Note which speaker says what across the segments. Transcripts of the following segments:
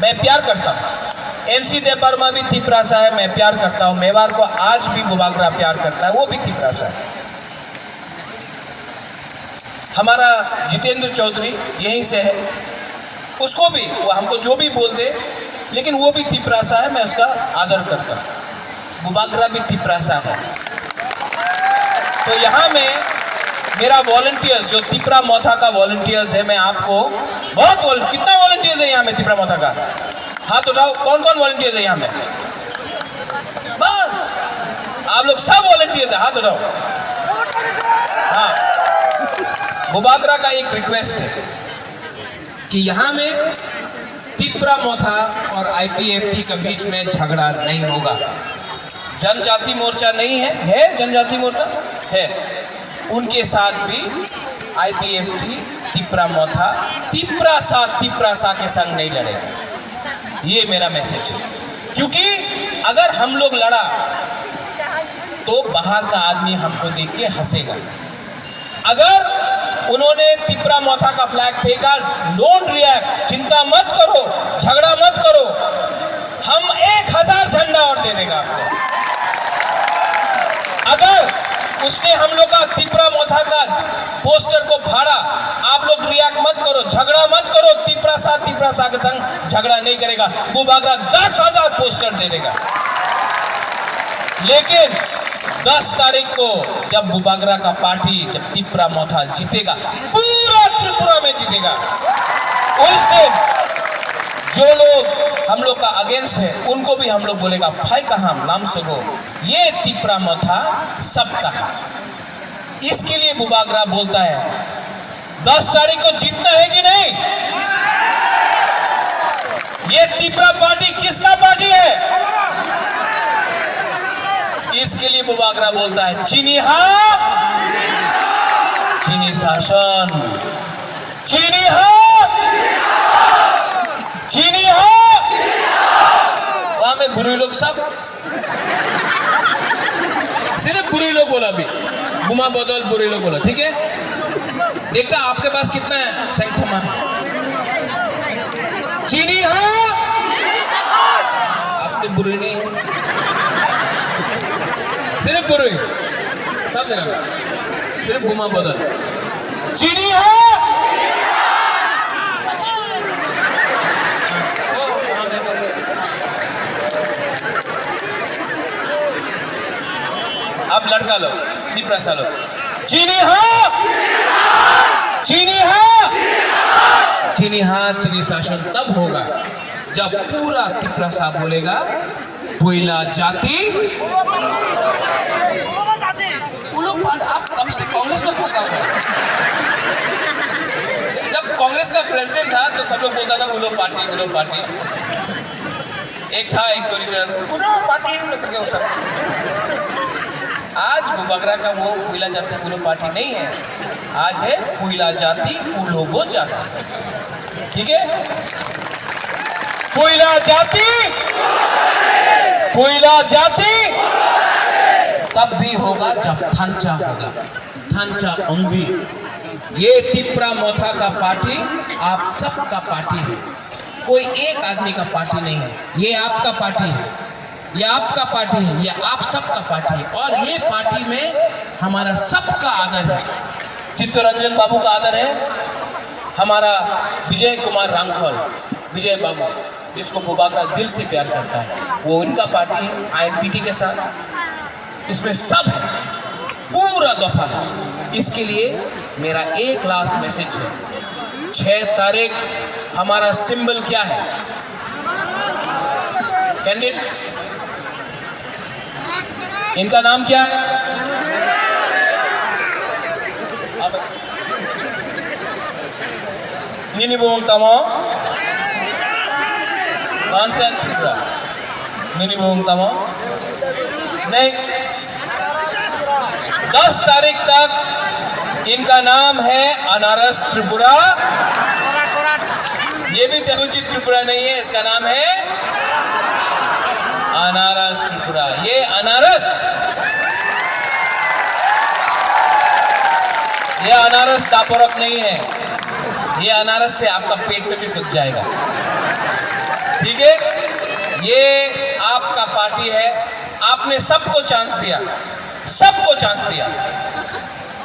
Speaker 1: मैं प्यार करता हूँ। एमसी देवबर्मा भी तिपरासा है, मैं प्यार करता हूँ। मेवाड़ को आज भी बुबागरा प्यार करता है, वो भी तिपरासा है। हमारा जितेंद्र चौधरी यहीं से है, उसको भी वो हमको जो भी बोल दे, लेकिन वो भी तिपरासा है, मैं उसका आदर करता हूँ। बुबागरा भी तिपरासा है। तो यहाँ में मेरा वॉलंटियर्स जो तिपरा मोथा का वॉलंटियर्स है, मैं आपको बहुत कितना वॉलंटियर्स है यहाँ में तिपरा मोथा का? हाथ उठाओ, कौन कौन वॉलंटियर्स है यहाँ में? बस आप लोग सब वॉलंटियर्स है, हाथ उठाओ। हाँ, बुबागरा का एक रिक्वेस्ट है कि यहाँ में तिपरा मोथा और आईपीएफटी के बीच में झगड़ा नहीं होगा। जनजाति मोर्चा नहीं है जनजाति मोर्चा है, उनके साथ भी आईपीएफटी तिपरा मोथा तिपरासा के संग नहीं लड़ेगा। ये मेरा मैसेज है, क्योंकि अगर हम लोग लड़ा तो बाहर का आदमी हमको देख के हंसेगा। अगर उन्होंने तिपरा मोथा का फ्लैग फेंका, डोंट रिएक्ट, चिंता मत करो, झगड़ा मत करो, हम 1000 झंडा और दे देगा आपको। अगर उसने हम लोग का तिपरा मोथा का पोस्टर को फाड़ा, आप लोग रिएक्ट मत करो, झगड़ा मत करो, तिपरासा के संग झगड़ा नहीं करेगा, बुबागरा 10,000 पोस्टर दे देगा। लेकिन 10 तारीख को जब बुबागरा का पार्टी, जब तिपरा मोथा जीतेगा, पूरा त्रिपुरा में जीतेगा, उस दिन जो लोग हम लोग का अगेंस्ट है उनको भी हम लोग बोलेगा भाई कहाँ नाम सुनो, ये तिपरा मोथा सबका है। इसके लिए बुबागरा बोलता है 10 तारीख को जीतना है कि नहीं? ये तिपरा पार्टी किसका पार्टी है? इसके लिए बुबागरा बोलता है चीनी हाँ, चीनी शासन, चीनी हाँ, चीनी हाँ। वहां में बुरी लोग सब, सिर्फ बुरी लोग बोला, भी गुमा बदल बुरी लोग बोला, ठीक है? देखता आपके पास कितना है संख्या है। चीनी हाँ, आप तो बुरी नहीं है, सिर्फ बुरी, सब जगह सिर्फ गुमा बदल। चीनी हाँ, अब लड़का लो, तिपरासा लो, चीनी हाँ, चीनी हाँ, चीनी हाँ, चीनी शासन तब होगा जब पूरा तिपरासा बोलेगा कोयला जाति। आप कब से कांग्रेस में फंसा हुआ? जब कांग्रेस का प्रेसिडेंट था तो सब लोग बोलता था उलो पार्टी, उलो पार्टी। एक था एक तो उलो पार्टी करके सब। आज बुबागरा का वो कोयला जाति उलो पार्टी नहीं है, आज है कोयला जाति उलोगो जाति, ठीक है? कोयला जाति, कोयला जाति तब भी होगा जब थंचा होगा, थंचा अंगी। ये तिपरा मोथा का पार्टी आप सबका पार्टी है, कोई एक आदमी का पार्टी नहीं है। ये आपका पार्टी है, ये आपका पार्टी है, ये आप सबका पार्टी है, और ये पार्टी में हमारा सबका आदर है। चित्तरंजन बाबू का आदर है, हमारा विजय कुमार रामखल, विजय बाबू, जिसको बुबागरा दिल से प्यार करता है, वो उनका पार्टी है आईएनपीटी के साथ। इसमें सब है, पूरा दफा है। इसके लिए मेरा एक लास्ट मैसेज है, 6 तारीख हमारा सिंबल क्या है? कैंडिडेट, इनका नाम क्या है? निनिबोम तमो, कौन सा त्रिपुरा? निनिबोम तमो नहीं, 10 तारीख तक इनका नाम है अनारस त्रिपुरा। ये भी तेलुगु त्रिपुरा नहीं है, इसका नाम है अनारस त्रिपुरा। ये अनारस, ये अनारस दापोरक नहीं है, ये अनारस से आपका पेट में भी कुछ जाएगा, ठीक है, ये आपका पार्टी है, आपने सबको चांस दिया, सबको चांस दिया,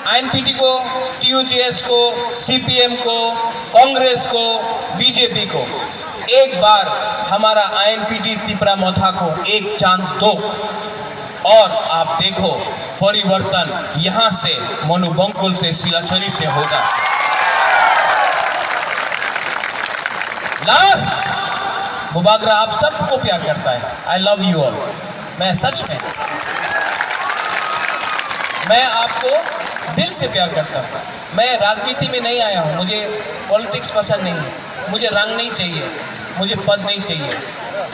Speaker 1: आईएनपीटी को, टीयूजीएस को, सीपीएम को, कांग्रेस को, बीजेपी को। एक बार हमारा आईएनपीटी तिपरा मोथा को एक चांस दो और आप देखो परिवर्तन यहां से मनु बंकुल से, सिलाचरी से होगा। लास्ट, मुबागरा आप सबको प्यार करता है। I love you all. मैं सच में, मैं आपको दिल से प्यार करता हूँ। मैं राजनीति में नहीं आया हूँ, मुझे पॉलिटिक्स पसंद नहीं है, मुझे रंग नहीं चाहिए, मुझे पद नहीं चाहिए।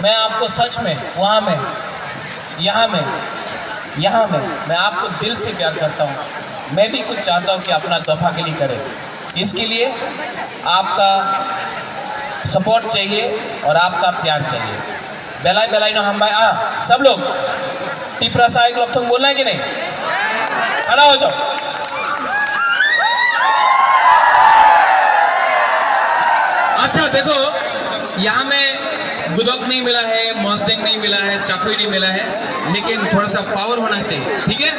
Speaker 1: मैं आपको सच में, वहाँ में, यहाँ में, मैं आपको दिल से प्यार करता हूँ। मैं भी कुछ चाहता हूँ कि अपना दफा के लिए करें, इसके लिए आपका सपोर्ट चाहिए और आपका प्यार चाहिए। बेलाई बेलाई ना हम भाई सब लोग टिपरा सा एक लोग तुम बोलना है कि नहीं? खड़ा हो जाओ। अच्छा देखो, यहाँ में गुदक नहीं मिला है, मौसदेंग नहीं मिला है, चाकुई नहीं मिला है, लेकिन थोड़ा सा पावर होना चाहिए, ठीक है?